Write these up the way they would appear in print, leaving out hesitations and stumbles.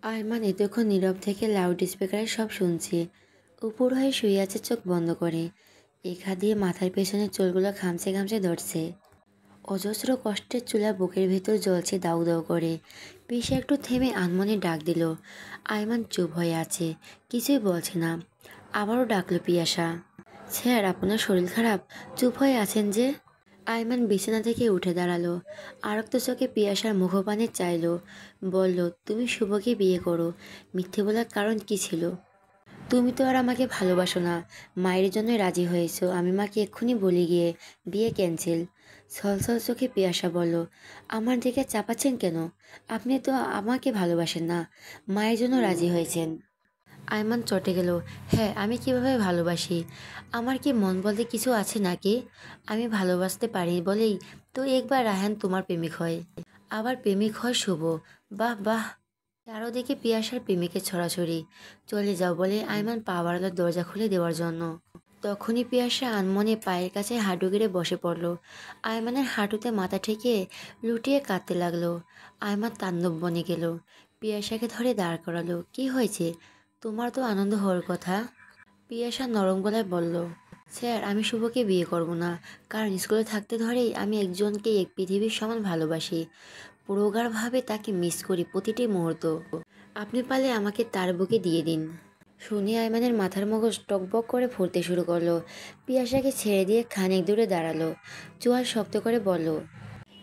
আয়মান এতক্ষণ নীরব থেকে লাউড স্পিকারে সব শুনছে। উপর হয়ে শুয়ে আছে চোখ বন্ধ করে। এক হাত দিয়ে মাথার পেছনে চুলগুলো খামচে খামচে ধরছে। অজস্র কষ্টের চুলা বুকের ভেতর জ্বলছে দাউ দাউ করে। পিসা একটু থেমে আনমনে ডাক দিল। আয়মান চুপ হয়ে আছে, কিছুই বলছে না। আবারও ডাকলো পিয়াসা। স্যার, আপনার শরীর খারাপ? চুপ হয়ে আছেন যে? আয়মান বিছানা থেকে উঠে দাঁড়ালো। আরক্ত চোখে পিয়াসার মুখপানে চাইল। বলল, তুমি শুভকে বিয়ে করো। মিথ্যে বলার কারণ কি ছিল? তুমি তো আর আমাকে ভালোবাসো না। মায়ের জন্য রাজি হয়েছো, আমি মাকে এক্ষুনি বলে গিয়ে বিয়ে ক্যান্সেল। ছলছল চোখে পিয়াসা বলল, আমার দিকে চাপাচ্ছেন কেন? আপনি তো আমাকে ভালোবাসেন না, মায়ের জন্য রাজি হয়েছেন। আয়মান চটে গেল। হ্যাঁ, আমি কিভাবে ভালোবাসি? আমার কি মন বলতে কিছু আছে নাকি? আমি ভালোবাসতে পারি বলেই তো একবার রায়হান তোমার প্রেমিক হয়, আবার প্রেমিক হয় শুভ। বাহ বাহ। চারোদিকে পিয়াসার প্রেমিকের ছড়াছড়ি। চলে যাও বলে আয়মান পা বাড়ালো দরজা খুলে দেওয়ার জন্য। তখনই পিয়াসা আনমনে পায়ের কাছে হাঁটু গেড়ে বসে পড়ল। আয়মানের হাঁটুতে মাথা ঠেকে লুটিয়ে কাঁদতে লাগলো। আয়মান তাণ্ডব বনে গেল। পিয়াসাকে ধরে দাঁড় করালো। কি হয়েছে? তোমার তো আনন্দ হওয়ার কথা। পিয়াসা নরম গলায় বলল, স্যার, আমি শুভকে বিয়ে করব না। কারণ স্কুলে থাকতে ধরেই আমি একজনকে এক পৃথিবীর সমান ভালোবাসি। প্রগাঢ়ভাবে তাকে মিস করি প্রতিটি মুহূর্ত। আপনি পারলে আমাকে তার বুকে দিয়ে দিন। শুনে আয়মানের মাথার মগজ টকবক করে ফুলতে শুরু করলো। পিয়াসাকে ছেড়ে দিয়ে খানিক দূরে দাঁড়ালো। চোয়াল শক্ত করে বলল,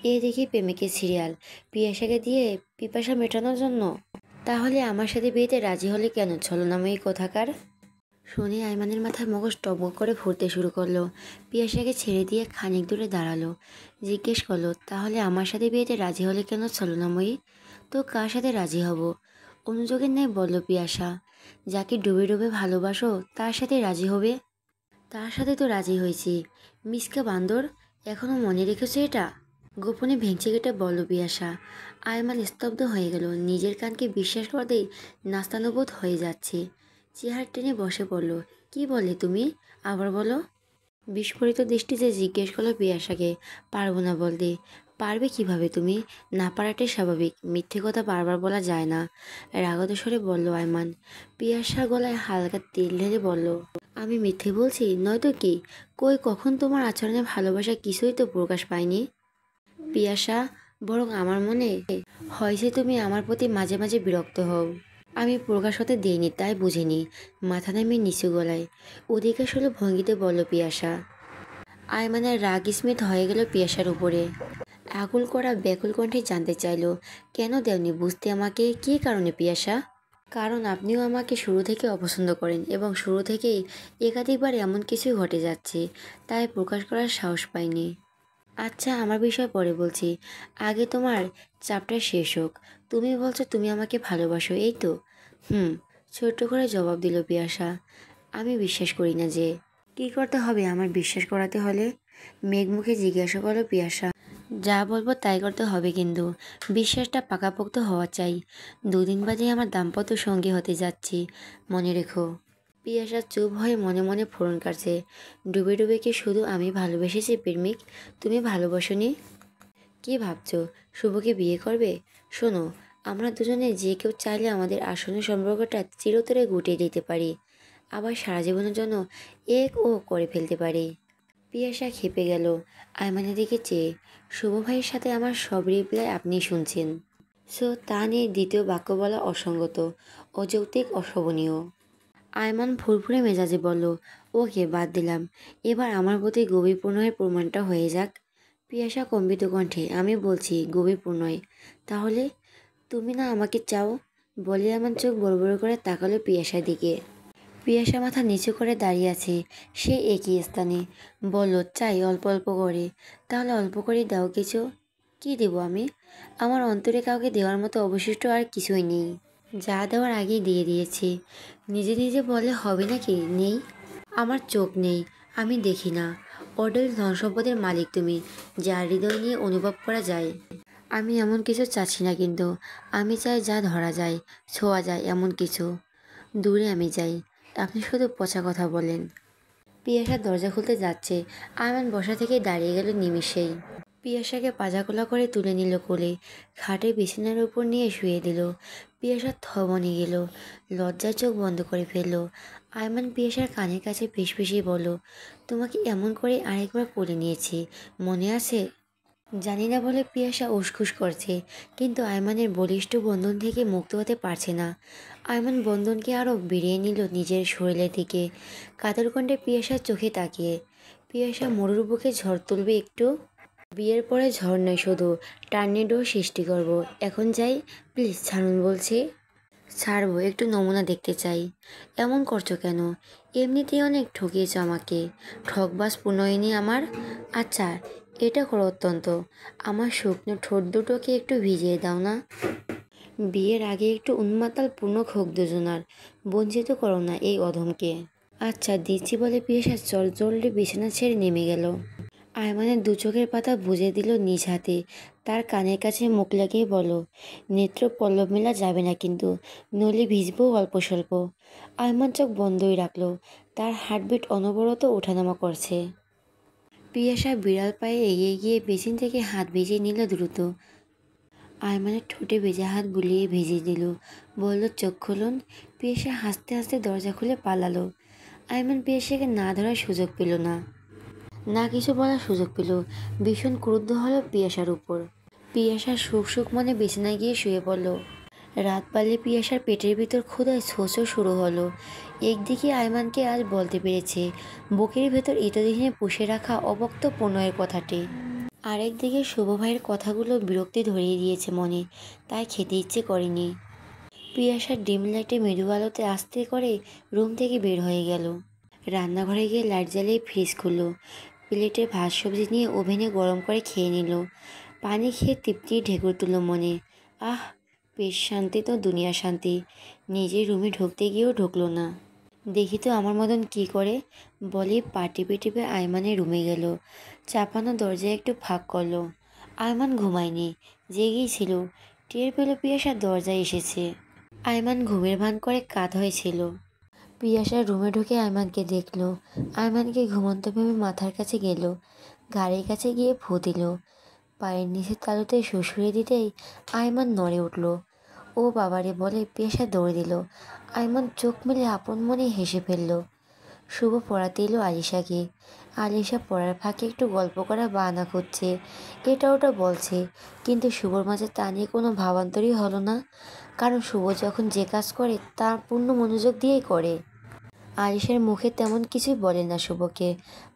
এ দেখি প্রেমিকের সিরিয়াল। পিয়াসাকে দিয়ে পিপাসা মেটানোর জন্য? তাহলে আমার সাথে বিয়েতে রাজি হলে কেন, ছলনাময়ী কোথাকার? শুনে আয়মানের মাথায় মগজ টকবক করে ফুটতে শুরু করলো। পিয়াসাকে ছেড়ে দিয়ে খানিক দূরে দাঁড়ালো। জিজ্ঞেস করলো, তাহলে আমার সাথে বিয়েতে রাজি হলে কেন, ছলনাময়ী? তো কার সাথে রাজি হব? অনুযোগের ন্যায় বলল পিয়াসা। যাকে ডুবে ডুবে ভালোবাসো তার সাথে রাজি হবে? তার সাথে তো রাজি হয়েছি। মিসকা বান্দর, এখনো মনে রেখেছো এটা? গোপনে ভেঙচি কেটে বলল পিয়াসা। আয়মান স্তব্ধ হয়ে গেল। নিজের কানকে বিশ্বাস করতেই নাস্তানুবোধ হয়ে যাচ্ছে। চেহারা টেনে বসে পড়ল। কি বলে তুমি? আবার বলো। বিস্ফোরিত দৃষ্টিতে জিজ্ঞেস করলো পিয়াসাকে। পারবো না বলতে। পারবে কিভাবে তুমি? না পারাটাই স্বাভাবিক, মিথ্যে কথা বারবার বলা যায় না। রাগত স্বরে বলল আয়মান। পিয়াসার গলায় হালকা তেল ঢেলে বলল, আমি মিথ্যে বলছি নয়তো কি? কই, কখন তোমার আচরণে ভালোবাসা কিছুই তো প্রকাশ পায়নি। পিয়াসা, বরং আমার মনে হয় যে তুমি আমার প্রতি মাঝে মাঝে বিরক্ত হও। আমি প্রকাশ হতে দিইনি তাই বুঝিনি। মাথা নামিয়ে নিচু গলায় অধিকার হলো ভঙ্গিতে বলল পিয়াসা। আয়মানের রাগ স্মিত হয়ে গেল পিয়াসার উপরে। আকুল করা ব্যাকুল কণ্ঠে জানতে চাইল, কেন দেওনি বুঝতে আমাকে? কী কারণে পিয়াসা? কারণ আপনিও আমাকে শুরু থেকে অপছন্দ করেন এবং শুরু থেকেই একাধিকবার এমন কিছুই ঘটে যাচ্ছে, তাই প্রকাশ করার সাহস পাইনি। আচ্ছা, আমার বিষয় পরে বলছি, আগে তোমার চাপটা শেষ হোক। তুমি বলছো তুমি আমাকে ভালোবাসো, এই তো? হুম। ছোট্ট করে জবাব দিল পিয়াসা। আমি বিশ্বাস করি না যে। কী করতে হবে আমার বিশ্বাস করাতে হলে? মেঘমুখে জিজ্ঞাসা করলো পিয়াসা। যা বলবো তাই করতে হবে, কিন্তু বিশ্বাসটা পাকাপোক্ত হওয়া চাই। দুদিন বাদে আমার দাম্পত্য সঙ্গী হতে যাচ্ছি, মনে রেখো। পিয়াসা চুপ হয়ে মনে মনে ফোড়ন কাটছে। ডুবে ডুবে কি শুধু আমি ভালোবেসেছি প্রেমিক? তুমি ভালোবাসোনি? কি ভাবছো, শুভকে বিয়ে করবে? শোনো, আমরা দুজনে যে কেউ চাইলে আমাদের আসন্ন সম্পর্কটা চিরতরে গুটিয়ে দিতে পারি, আবার সারা জীবনের জন্য এক ও করে ফেলতে পারি। পিয়াসা খেপে গেল আয়মানের দিকে চেয়ে। শুভ ভাইয়ের সাথে আমার সব রিপ্লাই আপনি শুনছেন। সো তা নিয়ে দ্বিতীয় বাক্য বলা অসঙ্গত, অযৌক্তিক, অশোভনীয়। আয়মান ফুরফুরে মেজাজে বলল, ওকে, বাদ দিলাম। এবার আমার প্রতি গভীর প্রণয়ের প্রমাণটা হয়ে যাক। পিয়াসা কম্পিত কণ্ঠে, আমি বলছি গভীর প্রণয়। তাহলে তুমি না আমাকে চাও? বলে আমার চোখ বড় বড় করে তাকালো পিয়াসার দিকে। পিয়াসা মাথা নিচু করে দাঁড়িয়ে আছে সে একই স্থানে। বলল, চাই অল্প অল্প করে। তাহলে অল্প করে দাও কিছু। কি দেব আমি? আমার অন্তরে কাউকে দেওয়ার মতো অবশিষ্ট আর কিছুই নেই। যা দেওয়ার আগেই দিয়ে দিয়েছি। নিজে নিজে বলে হবে নাকি? নেই। আমার চোখ নেই, আমি দেখি না। অডেল ধন সম্পদের মালিক তুমি, যার হৃদয় নিয়ে অনুভব করা যায়। আমি এমন কিছু চাচ্ছি না, কিন্তু আমি চাই যা ধরা যায়, ছোঁয়া যায় এমন কিছু। দূরে আমি যাই, আপনি শুধু পচা কথা বলেন। পিয়াসা দরজা খুলতে যাচ্ছে, আয়মান বসা থেকে দাঁড়িয়ে গেল নিমিষেই। পিয়াসাকে পাজাকোলা করে তুলে নিল কোলে, খাটে বিছানার উপর নিয়ে শুয়ে দিল। পিয়াসা থমনে গেল, লজ্জায় চোখ বন্ধ করে ফেলল। আয়মান পিয়াসার কানের কাছে ফিসফিসিয়ে বলল, তোমাকে এমন করে আরেকবার কোলে নিয়েছি, মনে আছে? জানি না বলে পিয়াসা উসখুস করছে, কিন্তু আয়মানের বলিষ্ঠ বন্ধন থেকে মুক্ত হতে পারছে না। আয়মান বন্ধনকে আরও বেরিয়ে নিল নিজের শরীরের দিকে, কাতর কণ্ঠে পিয়াসার চোখে তাকিয়ে। পিয়াসা মরুর বুকে ঝড় তুলবে একটু? বিয়ের পরে ঝড় নয়, শুধু টার্নেডো সৃষ্টি করব। এখন যাই, প্লিজ ছাড়ুন বলছি। ছাড়বো, একটু নমুনা দেখতে চাই। এমন করছো কেন? এমনিতেই অনেক ঠকিয়েছ আমাকে। ঠকবাজ প্রণয়িনী আমার। আচ্ছা, এটা করো অত্যন্ত। আমার শুকনো ঠোঁট দুটোকে একটু ভিজিয়ে দাও না। বিয়ের আগে একটু উন্মাতাল পূর্ণ হোক দুজনার। বঞ্চিত করো না এই অধমকে। আচ্ছা দিচ্ছি বলে পিয়াসা চলচল্লি বিছানা ছেড়ে নেমে গেল। আয়মানের দু চোখের পাতা বুঝে দিল নিজ হাতে। তার কানের কাছে মুখ লাগিয়ে বলো, নেত্র পল্লব মেলা যাবে না কিন্তু, নলি ভিজবো অল্প স্বল্প। আয়মান চোখ বন্ধই রাখলো, তার হার্টবিট অনবরত ওঠানামা করছে। পিয়াসা বিড়াল পায়ে এগিয়ে গিয়ে বেসিন থেকে হাত ভিজিয়ে নিল দ্রুত। আয়মানের ঠোঁটে ভেজা হাত বুলিয়ে ভিজিয়ে দিল, বলল চোখ খুলুন। পিয়াসা হাসতে হাসতে দরজা খুলে পালালো। আয়মান পিয়াসাকে না ধরার সুযোগ পেল না, না কিছু বলার সুযোগ পেল। ভীষণ ক্রুদ্ধ হলো পিয়াসার উপর। পিয়াসা সুখ সুখ মনে বিছানায় গিয়ে শুয়ে পড়ল। রাত বাড়লে পিয়াসার পেটের ভিতর ক্ষুধায় ছোঁচো শুরু হলো। একদিকে আয়মানকে আজ বলতে পেরেছে বুকের ভেতর এতদিনে পুষে রাখা অবক্ত প্রণয়ের কথাটি, আরেকদিকে শুভ ভাইয়ের কথাগুলো বিরক্তি ধরিয়ে দিয়েছে মনে, তাই খেতে ইচ্ছে করেনি। পিয়াসার ডিম লাইটে মৃদু আলোতে আস্তে করে রুম থেকে বের হয়ে গেল। রান্নাঘরে গিয়ে লাইট জ্বালিয়ে ফ্রিজ খুলল। প্লেটে ভাত সবজি নিয়ে ওভেনে গরম করে খেয়ে নিল। পানি খেয়ে তৃপ্তি ঢেকুর তুলল মনে। আহ, পেট শান্তি তো দুনিয়া শান্তি। নিজের রুমে ঢুকতে গিয়েও ঢুকলো না। দেখি তো আমার মতন কি করে, বলে পা টিপে টিপে আয়মানের রুমে গেল। চাপানো দরজায় একটু ফাঁক করলো। আয়মান ঘুমায়নি, জেগেই ছিল। টের পেল পিয়াসা দরজায় এসেছে। আয়মান ঘুমের ভান করে কাত হয়েছিল। পিয়াসার রুমে ঢুকে আয়মানকে দেখল। আয়মানকে ঘুমন্ত ভেবে মাথার কাছে গেল, গাড়ির কাছে গিয়ে ফু দিল। পায়ের নিচের তালুতে শুশুড়ে দিতেই আয়মান নড়ে উঠল। ও বাবারে বলে পিয়াসা দৌড়ে দিল। আয়মান চোখ মেলে আপন মনে হেসে ফেলল। শুভ পড়াতে এলো আলিশাকে। আলিশা পড়ার ফাঁকে একটু গল্প করা বাহানা খুঁজছে, এটা ওটা বলছে, কিন্তু শুভর মাঝে তা নিয়ে কোনো ভাবান্তরই হলো না। কারণ শুভ যখন যে কাজ করে তা পূর্ণ মনোযোগ দিয়েই করে। আলিশার মুখে তেমন কিছুই বলে না শুভকে,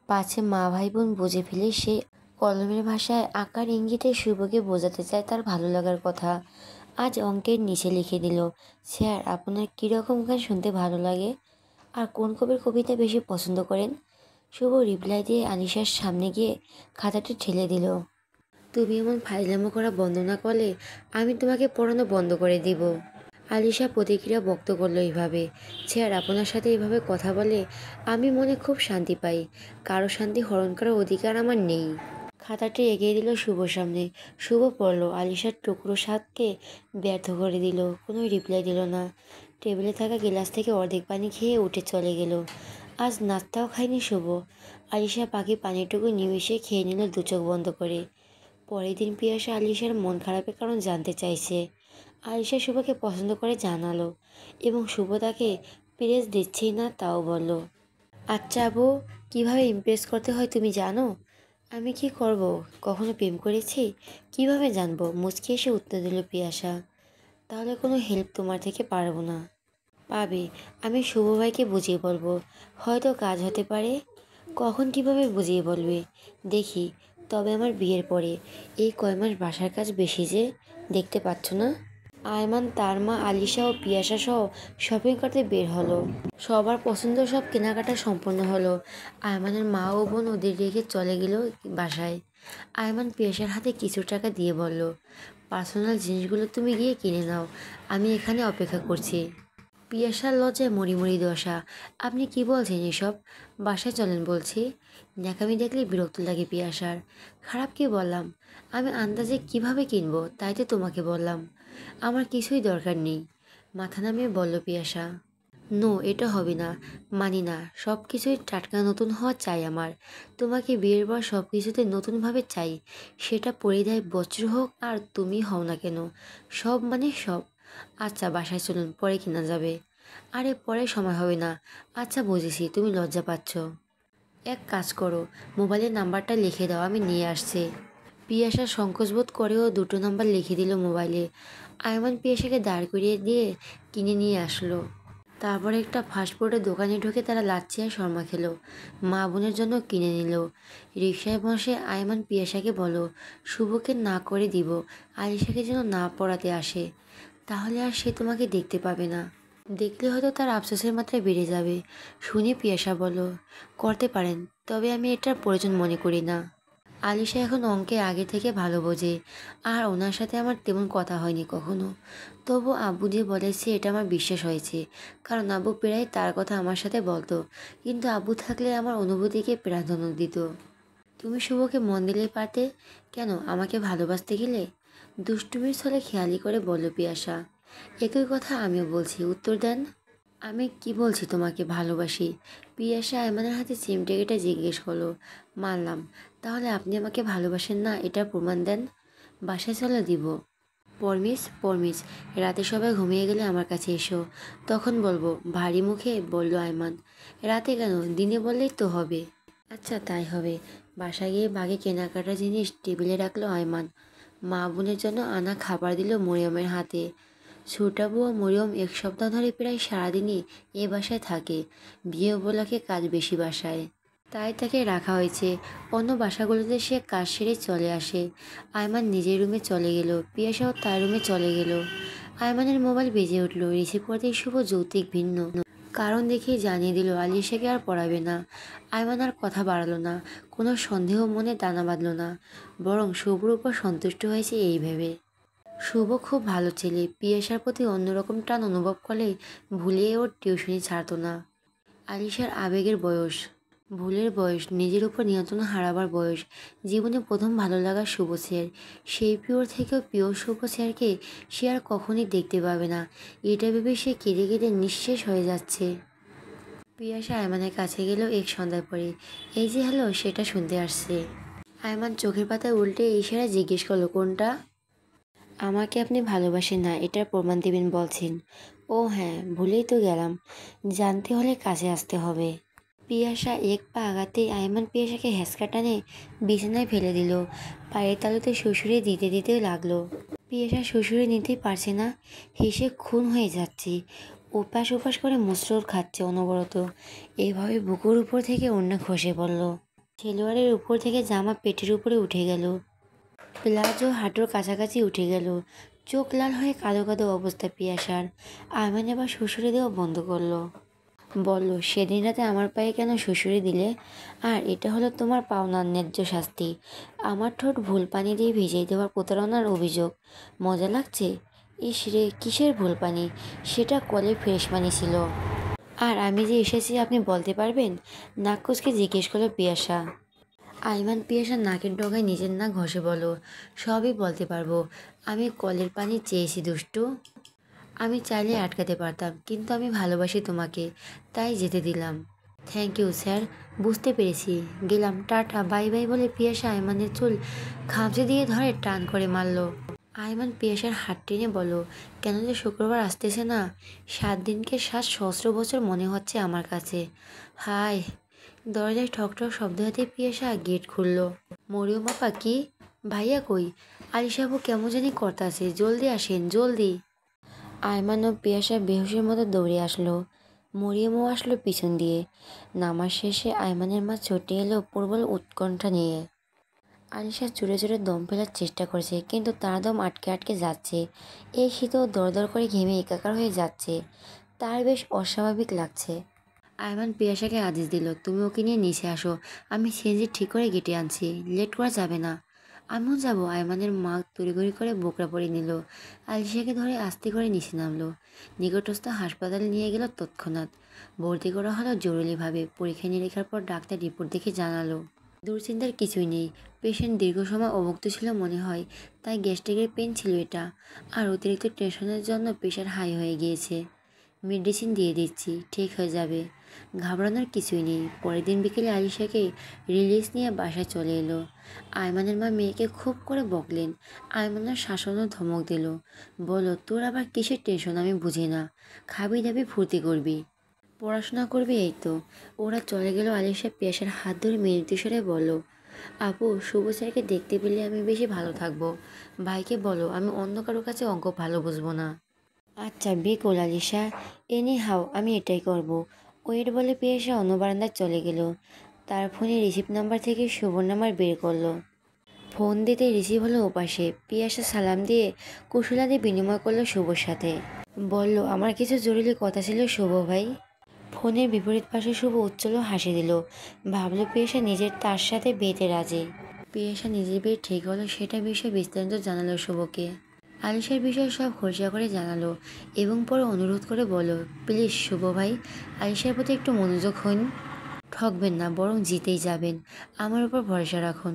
পাছে মা ভাই বোন বুঝে ফেলে সে কলমের ভাষায় আকার ইঙ্গিতে শুভকে বোঝাতে চায় তার ভালো লাগার কথা। আজ অঙ্কের নিচে লিখে দিল, স্যার আপনার কীরকম গান শুনতে ভালো লাগে, আর কোন কবির কবিতা বেশি পছন্দ করেন। শুভ রিপ্লাই দিয়ে আলিশার সামনে গিয়ে খাতাটি ঠেলে দিল। তুমি এমন ফাইজলামো করা বন্ধ না করলে আমি তোমাকে পড়ানো বন্ধ করে দিব। আলিশা প্রতিক্রিয়া ব্যক্ত করলো এইভাবে, স্যার আপনার সাথে এইভাবে কথা বলে আমি মনে খুব শান্তি পাই। কারো শান্তি হরণ করার অধিকার আমার নেই। খাতাটি এগিয়ে দিল শুভর সামনে। শুভ পড়ল, আলিশার টুকরো স্বাদকে ব্যর্থ করে দিল, কোনো রিপ্লাই দিল না। টেবিলে থাকা গ্লাস থেকে অর্ধেক পানি খেয়ে উঠে চলে গেল। আজ নাস্তাও খায়নি শুভ। আলিশা বাকি পানিটুকু নিমিষে খেয়ে নিল দু চোখ বন্ধ করে। পরের দিন পিয়াসা আলিশার মন খারাপের কারণ জানতে চাইছে। আলিশা শুভকে পছন্দ করে জানালো, এবং শুভ তাকে প্রেস দিচ্ছেই না তাও বলল। আচ্ছা আবু, কীভাবে ইমপ্রেস করতে হয় তুমি জানো? আমি কি করব, কখনো প্রেম করেছি? কিভাবে জানবো? মুচকি এসে উত্তর দিল পিয়াসা। তাহলে কোনো হেল্প তোমার থেকে পারবো না। পাবে, আমি শুভ ভাইকে বুঝিয়ে বলবো, হয়তো কাজ হতে পারে। কখন কিভাবে বুঝিয়ে বলবে দেখি, তবে আমার বিয়ের পরে। এই কয় মাস বাসার কাজ বেশি যে, দেখতে পাচ্ছ না? আয়মান, তার মা, আলিশা ও পিয়াসা সহ শপিং করতে বের হলো। সবার পছন্দ সব কেনাকাটা সম্পন্ন হলো। আয়মানের মা ও বোন ওদের রেখে চলে গেল বাসায়। আয়মান পিয়াসার হাতে কিছু টাকা দিয়ে বলল, পার্সোনাল জিনিসগুলো তুমি গিয়ে কিনে নাও, আমি এখানে অপেক্ষা করছি। পিয়াসার লজ্জায় মরি দশা। আপনি কি বলছেন এসব? বাসায় চলেন বলছি। ন্যাকামি দেখলে বিরক্ত লাগে পিয়াসার। খারাপ কি বললাম? আমি আন্দাজে কিভাবে কিনবো তাই তো তোমাকে বললাম। আমার কিছুই দরকার নেই, মাথা নামিয়ে বলল পিয়াসা। নো, এটা হবে না, মানি না। সব কিছুই টাটকা নতুন হওয়া চাই আমার। তোমাকে বিয়ের পর সব কিছুতে নতুনভাবে চাই, সেটা পরিধেয় বজ্র হোক আর তুমি হও না কেন, সব মানে সব। আচ্ছা বাসায় চলুন, পরে কিনা যাবে। আরে পরে সময় হবে না। আচ্ছা বুঝেছি, তুমি লজ্জা পাচ্ছ। এক কাজ করো, মোবাইলের নাম্বারটা লিখে দাও, আমি নিয়ে আসছি। পিয়াসা সংকোচবোধ করেও দুটো নাম্বার লিখে দিল মোবাইলে। আয়মান পিয়াসাকে দাঁড় করিয়ে দিয়ে কিনে নিয়ে আসলো। তারপরে একটা ফাস্টফুডের দোকানে ঢুকে তারা লাচ্ছি আর শর্মা খেলো। মা বোনের জন্য কিনে নিল। রিকশায় বসে আয়মান পিয়াসাকে বলো, শুভকে না করে দিব, আলিশাকে যেন না পড়াতে আসে, তাহলে আর সে তোমাকে দেখতে পাবে না। দেখলে হয়তো তার আফসোসের মাত্রা বেড়ে যাবে। শুনে পিয়াসা বলো, করতে পারেন, তবে আমি এটার প্রয়োজন মনে করি না। আলিশা এখন অঙ্কে আগে থেকে ভালো বোঝে, আর ওনার সাথে আমার তেমন কথা হয়নি কখনো। তবু আব্বু যে বলেছে এটা আমার বিশ্বাস হয়েছে, কারণ আব্বু প্রায় তার কথা আমার সাথে বলতো, কিন্তু আব্বু থাকলে আমার অনুভূতিকে প্রাধান্য দিত। তুমি শুভকে মন দিলেই পারতে, কেন আমাকে ভালোবাসতে গেলে? দুষ্টুমির ছলে খেয়ালি করে বলল পিয়াসা। একই কথা আমিও বলছি, উত্তর দেন। আমি কি বলছি তোমাকে ভালোবাসি? পিয়াসা আয়মানের হাতে চিমটে কেটে জিজ্ঞেস করলো। মানলাম, তাহলে আপনি আমাকে ভালোবাসেন না, এটা প্রমাণ দেন। বাসায় চলে দিব। পরমিস পরমিস, রাতে সবাই ঘুমিয়ে গেলে আমার কাছে এসো, তখন বলবো, ভারী মুখে বলল আয়মান। রাতে কেন, দিনে বললেই তো হবে। আচ্ছা তাই হবে। বাসায় গিয়ে বাগে কেনাকাটা জিনিস টেবিলে রাখলো আয়মান। মা বোনের জন্য আনা খাবার দিল মরিয়মের হাতে। ছোটাবু ও মরিয়ম এক সপ্তাহ ধরে প্রায় সারাদিনই এ বাসায় থাকে। বিয়ে উপলক্ষে কাজ বেশি বাসায়, তাই তাকে রাখা হয়েছে। অন্য বাসাগুলোতে সে কাজ সেরে চলে আসে। আয়মান নিজের রুমে চলে গেল, পিয়াসাও তার রুমে চলে গেল। আয়মানের মোবাইল বেজে উঠল। রিসিভ করতেই শুভ যৌক্তিক ভিন্ন কারণ দেখিয়ে জানিয়ে দিল আলিশাকে আর পড়াবে না। আয়মান আর কথা বাড়ালো না, কোনো সন্দেহ মনে দানা বাঁধল না, বরং শুভর উপর সন্তুষ্ট হয়েছে এই ভেবে। শুভ খুব ভালো ছেলে, পিয়াসার প্রতি অন্যরকম টান অনুভব করলে ভুলিয়ে ওর টিউশনি ছাড়তো না। আলিশার আবেগের বয়স, ভুলের বয়স, নিজের উপর নিয়ন্ত্রণ হারাবার বয়স, জীবনে প্রথম ভালো লাগা শুভ স্যার। সেই পিওর থেকেও পিওর শুভ স্যারকে সে আর কখনই দেখতে পাবে না, এটা ভেবে সে কেঁদে কেঁদে নিঃশেষ হয়ে যাচ্ছে। পিয়াসা আয়মানের কাছে গেল এক সন্ধ্যার পরে। এই যে হ্যালো, সেটা শুনতে আসছে। আয়মান চোখের পাতা উল্টে ইশারায় জিজ্ঞেস করলো, কোনটা? আমাকে আপনি ভালোবাসেন না, এটার প্রমাণ দেবেন বলছেন? ও হ্যাঁ, ভুলেই তো গেলাম, জানতে হলে কাছে আসতে হবে। পিয়াসা এক পা আগাতেই আয়মান পিয়াসাকে হ্যাঁচকা টানে বিছানায় ফেলে দিল। পায়ের তালুতে শ্বশুরে দিতে দিতে লাগলো। পিয়াসা শ্বশুরে নিতেই পারছে না, হেসে খুন হয়ে যাচ্ছে। ওপাশ ওপাশ করে মুচড়োর খাচ্ছে অনবরত। এভাবে বুকুর উপর থেকে ওড়না খসে পড়ল। সেলোয়ারের উপর থেকে জামা পেটের উপরে উঠে গেল। প্লাজো হাঁটুর কাছাকাছি উঠে গেল। চোখ লাল হয়ে কাঁদো কাঁদো অবস্থা পিয়াসার। আয়মান এবার শ্বশুরে দেওয়া বন্ধ করলো। বলল, সেদিন রাতে আমার পায়ে কেন শ্বশুরে দিলে? আর এটা হলো তোমার পাওনার ন্যায্য শাস্তি। আমার ঠোঁট ভুল পানি দিয়ে ভিজিয়ে দেওয়ার প্রতারণার অভিযোগ। মজা লাগছে? ইস রে, কিসের ভুল পানি? সেটা কলে ফ্রেশ পানি ছিল। আর আমি যে এসেছি আপনি বলতে পারবেন? নাক কুচকে জিজ্ঞেস করলো পিয়াসা। আইমান পিয়াসার নাকের ডগায় নিজের নাক ঘষে বলো, সবই বলতে পারবো। আমি কলের পানি চেয়েছি দুষ্টু। আমি চাইলে আটকাতে পারতাম, কিন্তু আমি ভালোবাসি তোমাকে, তাই যেতে দিলাম। থ্যাংক ইউ স্যার, বুঝতে পেরেছি, গেলাম, টাটা বাই বাই বলে পিয়াসা আয়মানের চুল খামচে দিয়ে ধরে টান করে মারল। আয়মান পিয়াসার হাত টেনে বলো, কেন যে শুক্রবার আসতেছে না? 7 দিনকে 7 সহস্র বছর মনে হচ্ছে আমার কাছে। হায়। দরজায় ঠকঠক শব্দ হতে পিয়াসা গেট খুলল। মরিয়ম আপা কি? ভাইয়া কই? আলিশাবু কেমন জানি করতাছে, জলদি আসেন জলদি। আয়মান ও পিয়াসা বেহুশের মতো দৌড়ে আসলো। মরিয়মও আসলো পিছন দিয়ে। নামাজ শেষে আয়মানের মা ছুটে এলো প্রবল উৎকণ্ঠা নিয়ে। আলিশা জোরে জোরে দম ফেলার চেষ্টা করছে, কিন্তু তার দম আটকে আটকে যাচ্ছে। এই শীতেও দরদর করে ঘেমে একাকার হয়ে যাচ্ছে। তার বেশ অস্বাভাবিক লাগছে। আয়মান পিয়াসাকে আদেশ দিল, তুমি ওকে নিয়ে নিচে আসো, আমি সিএনজি ঠিক করে গেটে আনছি, লেট করা যাবে না। আমিও যাবো। আয়মানের মা তড়িঘড়ি করে বোকরা পরে নিল। আলিশাকে ধরে আস্তে করে নিচে নামলো। নিকটস্থ হাসপাতালে নিয়ে গেল তৎক্ষণাৎ। ভর্তি করা হলো জরুরিভাবে। পরীক্ষা নিরীক্ষার পর ডাক্তার রিপোর্ট দেখে জানালো, দুশ্চিন্তার কিছুই নেই। পেশেন্ট দীর্ঘ সময় অভুক্ত ছিল মনে হয়, তাই গ্যাস্ট্রিকের পেন ছিল এটা। আর অতিরিক্ত টেনশনের জন্য প্রেশার হাই হয়ে গিয়েছে। মেডিসিন দিয়ে দিচ্ছি, ঠিক হয়ে যাবে। ঘাবড়ানোর কিছুই নেই। পরের দিন বিকেলে আলিশাকে রিলিজ নিয়ে বাসায় চলে এলো। আয়মানের মা মেয়েকে খুব করে বকলেন। আয়মানের শাসনও ধমক দিল, বলল, তোর আবার কিসের টেনশন আমি বুঝি না। খাবি দাবি ফুর্তি করবি, পড়াশোনা করবি, এই তো। ওরা চলে গেল। আলিশা পিয়াসার হাত ধরে মৃদু স্বরে বলল, আপু, শুভ স্যারকে দেখতে পেলে আমি বেশি ভালো থাকবো। ভাইকে বলো আমি অন্য কারো কাছে অঙ্ক ভালো বুঝবো না। আচ্ছা বিকুল আলিশা, এনি হাও আমি এটাই করব। ওয়েট বলে পিয়াসা অন্য বারান্দায় চলে গেল। তার ফোনে রিসিভ নাম্বার থেকে শুভর নাম্বার বের করলো। ফোন দিতে রিসিভ হলো ওপাশে। পিয়াসা সালাম দিয়ে কুশলাদি বিনিময় করলো শুভর সাথে। বলল, আমার কিছু জরুরি কথা ছিল শুভ ভাই। ফোনের বিপরীত পাশে শুভ উচ্চল হাসি দিল। ভাবলো পিয়াসা নিজের তার সাথে বিয়েতে রাজি। পিয়াসা নিজের বিয়ে ঠিক হলো সেটা বিষয়ে বিস্তারিত জানালো শুভকে। আলিশার বিষয়ে সব খোঁজা করে জানালো এবং পরে অনুরোধ করে বলল, প্লিজ শুভ ভাই, আলিশার প্রতি একটু মনোযোগ হন। ঠকবেন না, বরং জিতেই যাবেন। আমার উপর ভরসা রাখুন।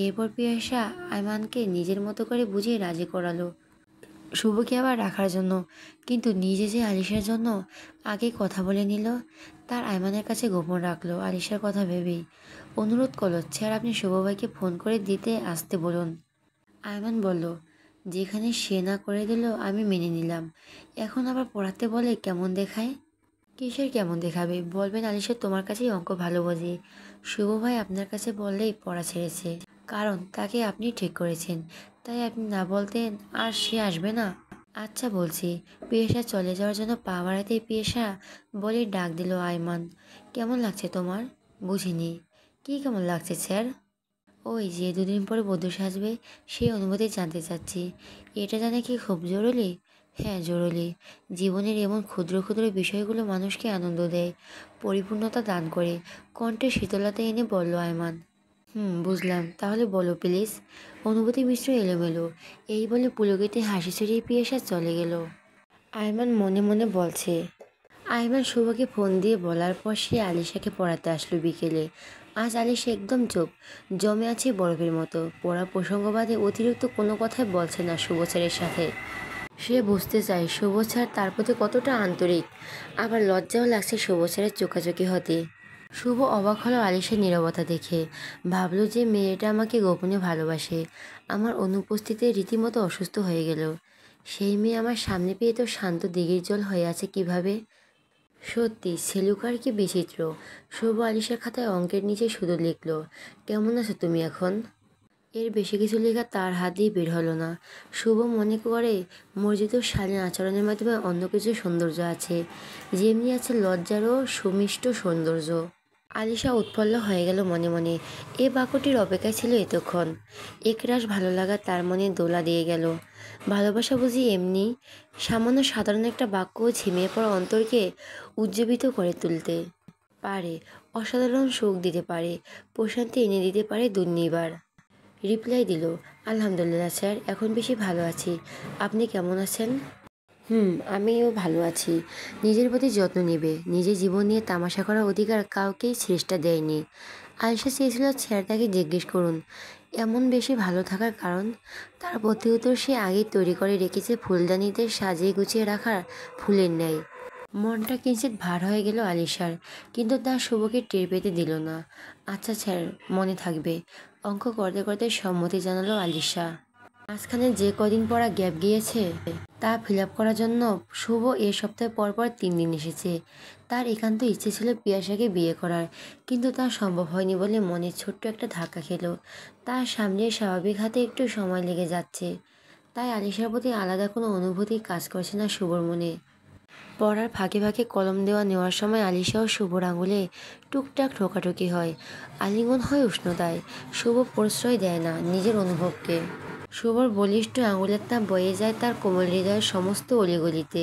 এরপর পিয়াসা আয়মানকে নিজের মতো করে বুঝিয়ে রাজি করালো শুভকে আবার রাখার জন্য। কিন্তু নিজে যে আলিশার জন্য আগে কথা বলে নিল, তার আয়মানের কাছে গোপন রাখলো আলিশার কথা ভেবেই। অনুরোধ করলো, স্যার আপনি শুভ ভাইকে ফোন করে দিতে আসতে বলুন। আয়মান বলল, যেখানে সে না করে দিল আমি মেনে নিলাম, এখন আবার পড়াতে বলে কেমন দেখায়। কিসের কেমন দেখাবে? বলবেন আলিশা তোমার কাছেই অঙ্ক ভালো বোঝে। শুভ ভাই আপনার কাছে বললেই পড়া ছেড়েছে, কারণ তাকে আপনি ঠিক করেছেন। তাই আপনি না বলতেন আর সে আসবে না। আচ্ছা বলছি। পিয়েসা চলে যাওয়ার জন্য পা বাড়াতেই পিয়েসা বলে ডাক দিল, আয়মান কেমন লাগছে তোমার? বুঝিনি। কি কেমন লাগছে স্যার? ওই যে দুদিন পরে বধূ সাজবে, সেই অনুভূতি জানতে চাচ্ছি। এটা জানা কি খুব জরুরি? হ্যাঁ জরুরি। জীবনের এমন ক্ষুদ্র ক্ষুদ্র বিষয়গুলো মানুষকে আনন্দ দেয়, পরিপূর্ণতা দান করে। কণ্ঠে শীতলতা এনে বলল আয়মান। বুঝলাম, তাহলে বলো প্লিজ। অনুভূতি মিশ্র এলোমেলো। এই বলে পুলকিতে হাসি ছড়িয়ে পিয়াসা চলে গেল। আয়মান মনে মনে বলছে। আয়মান শুভকে ফোন দিয়ে বলার পর সে আলিশাকে পড়াতে আসলো বিকেলে। আজ আলিশা একদম চুপ, জমে আছে বরফের মতো। পড়া প্রসঙ্গ বাদে অতিরিক্ত কোনো কথাই বলছে না শুভ স্যারের সাথে। সে বুঝতে চায় শুভ স্যার তার প্রতি কতটা আন্তরিক। আবার লজ্জাও লাগছে শুভ স্যারের চোখাচোখি হতে। শুভ অবাক হলো আলিশার নীরবতা দেখে। ভাবলো যে মেয়েটা আমাকে গোপনে ভালোবাসে। আমার অনুপস্থিতিতে রীতিমতো অসুস্থ হয়ে গেল। সেই মেয়ে আমার সামনে পেয়ে তো শান্ত দিঘির জল হয়ে আছে কিভাবে। সত্যি সেলুকার কি বিচিত্র। শুভ আলিশার খাতায় অঙ্কের নিচে শুধু লিখল, কেমন আছো তুমি এখন? এর বেশি কিছু লেখা তার হাত দিয়ে বের হলো না। শুভ মনে করে মর্জিত শালীন আচরণের মাধ্যমে অন্য কিছু সৌন্দর্য আছে, যেমনি আছে লজ্জারও সুমিষ্ট সৌন্দর্য। আলিশা উৎফুল্ল হয়ে গেল মনে মনে। এ বাক্যটির অপেক্ষায় ছিল এতক্ষণ। একরাশ ভালো লাগা তার মনে দোলা দিয়ে গেল। ভালোবাসা বুঝি এমনি? সামান্য সাধারণ একটা বাক্য ঝিমিয়ে পড়া অন্তরকে উজ্জীবিত করে তুলতে পারে, অসাধারণ সুখ দিতে পারে, প্রশান্তি এনে দিতে পারে দুর্নিবার। রিপ্লাই দিল, আলহামদুলিল্লাহ স্যার, এখন বেশি ভালো আছি। আপনি কেমন আছেন? আমিও ভালো আছি। নিজের প্রতি যত্ন নেবে। নিজের জীবন নিয়ে তামাশা করার অধিকার কাউকেই সৃষ্টা দেয়নি। আয়েশা চেয়েছিল স্যার তাকে জিজ্ঞেস করুন এমন বেশি ভালো থাকার কারণ। তার প্রতি উত্তর সে আগেই তৈরি করে রেখেছে ফুলদানিতে সাজিয়ে গুছিয়ে রাখার ফুলের ন্যায়। মনটা কিঞ্চিত ভার হয়ে গেল আলিশার, কিন্তু তার শুভকে টের পেতে দিল না। আচ্ছা স্যার, মনে থাকবে। অঙ্ক করতে করতে সম্মতি জানালো আলিশা। মাঝখানে যে কদিন পড়া গ্যাপ গিয়েছে তা ফিল আপ করার জন্য শুভ এ সপ্তাহে পরপর 3 দিন এসেছে। তার একান্ত ইচ্ছে ছিল পিয়াসাকে বিয়ে করার, কিন্তু তা সম্ভব হয়নি বলে মনে ছোট্ট একটা ধাক্কা খেলো। তার সামনে স্বাভাবিক হাতে একটু সময় লেগে যাচ্ছে। তাই আলিশার প্রতি আলাদা কোনো অনুভূতি কাজ করছে না শুভর মনে। পড়ার ফাঁকে ফাঁকে কলম দেওয়া নেওয়ার সময় আলিশা ও শুভর আঙুলে টুকটাক ঠোকাঠুকি হয়, আলিঙ্গন হয় উষ্ণতায়। শুভ প্রশ্রয় দেয় না নিজের অনুভবকে। শুভর বলিষ্ঠ আঙুলের তাপ বয়ে যায় তার কোমল হৃদয়ের সমস্ত অলিগলিতে।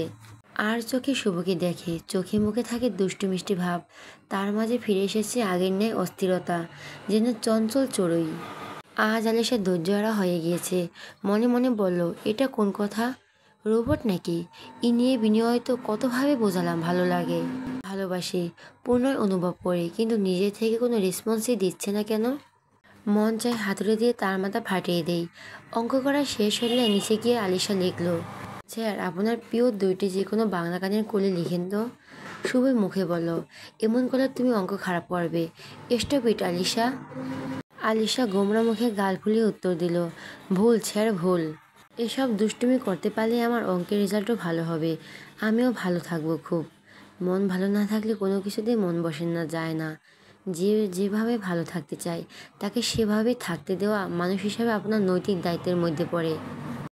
আর চোখে শুভকে দেখে, চোখে মুখে থাকে দুষ্টু মিষ্টি ভাব। তার মাঝে ফিরে এসেছে আগের ন্যায় অস্থিরতা, যেন চঞ্চল চড়ুই। আজ আলিশা ধৈর্যহারা হয়ে গিয়েছে। মনে মনে বলল, এটা কোন কথা? রোবট নাকি? ই নিয়ে বিনিময় তো কতভাবে বোঝালাম ভালো লাগে, ভালোবাসি, পুনরায় অনুভব করি, কিন্তু নিজে থেকে কোনো রেসপন্সই দিচ্ছে না কেন? মন চায় হাতুড়ি দিয়ে তার মাথা ফাটিয়ে দেই। অঙ্ক করা শেষ হলে নিচে গিয়ে আলিশা লিখল, স্যার, আপনার প্রিয় 2টি যে কোনো বাংলা গানের কলি লিখেন তো। শুভই মুখে বলল, এমন করলে তুমি অঙ্ক খারাপ করবে। Stop it Alisha. আলিশা গোমরা মুখে গাল ফুলিয়ে উত্তর দিল, ভুল স্যার, ভুল। এসব দুষ্টুমি করতে পারলে আমার অঙ্কের রেজাল্টও ভালো হবে, আমিও ভালো থাকবো খুব। মন ভালো না থাকলে কোনো কিছুতেই মন বসে না যায় না। যে যেভাবে ভালো থাকতে চায় তাকে সেভাবে থাকতে দেওয়া মানুষ হিসাবে আপনার নৈতিক দায়িত্বের মধ্যে পড়ে।